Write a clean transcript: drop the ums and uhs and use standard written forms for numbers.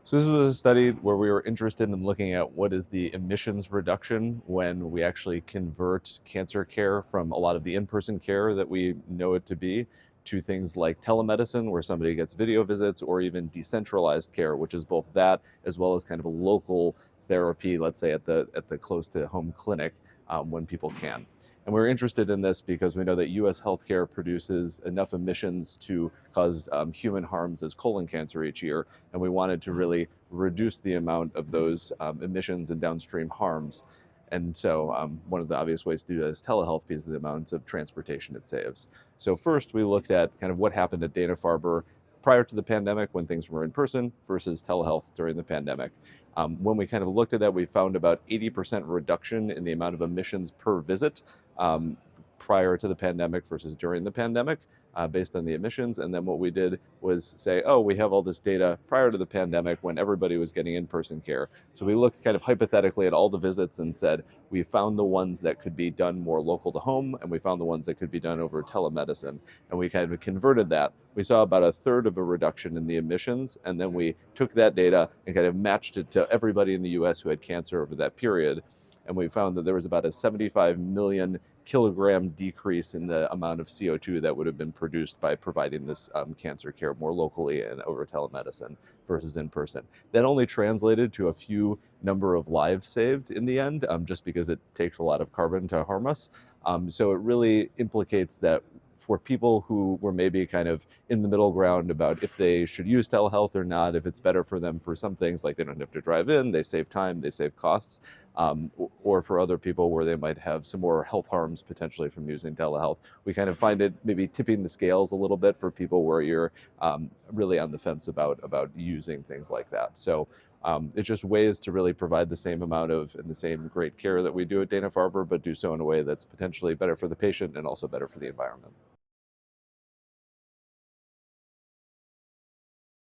So this was a study where we were interested in looking at what is the emissions reduction when we actually convert cancer care from a lot of the in-person care that we know it to be to things like telemedicine, where somebody gets video visits, or even decentralized care, which is both that as well as kind of a local therapy, let's say at the close to home clinic when people can. And we're interested in this because we know that US healthcare produces enough emissions to cause human harms as colon cancer each year. And we wanted to really reduce the amount of those emissions and downstream harms. And so one of the obvious ways to do that is telehealth because of the amounts of transportation it saves. So first we looked at kind of what happened at Dana-Farber prior to the pandemic when things were in person versus telehealth during the pandemic. When we kind of looked at that, we found about 80% reduction in the amount of emissions per visit um, prior to the pandemic versus during the pandemic based on the emissions. And then what we did was say, oh, we have all this data prior to the pandemic when everybody was getting in-person care. So we looked kind of hypothetically at all the visits and said, we found the ones that could be done more local to home, and we found the ones that could be done over telemedicine. And we kind of converted that. We saw about a third of a reduction in the emissions, and then we took that data and kind of matched it to everybody in the US who had cancer over that period. And we found that there was about a 75 million kilogram decrease in the amount of CO2 that would have been produced by providing this cancer care more locally and over telemedicine versus in person. That only translated to a few number of lives saved in the end, just because it takes a lot of carbon to harm us. So it really implicates that for people who were maybe kind of in the middle ground about if they should use telehealth or not, if it's better for them for some things, like they don't have to drive in, they save time, they save costs, or for other people where they might have some more health harms potentially from using telehealth. We kind of find it maybe tipping the scales a little bit for people where you're really on the fence about using things like that. So it's just ways to really provide the same amount of and the same great care that we do at Dana-Farber, but do so in a way that's potentially better for the patient and also better for the environment.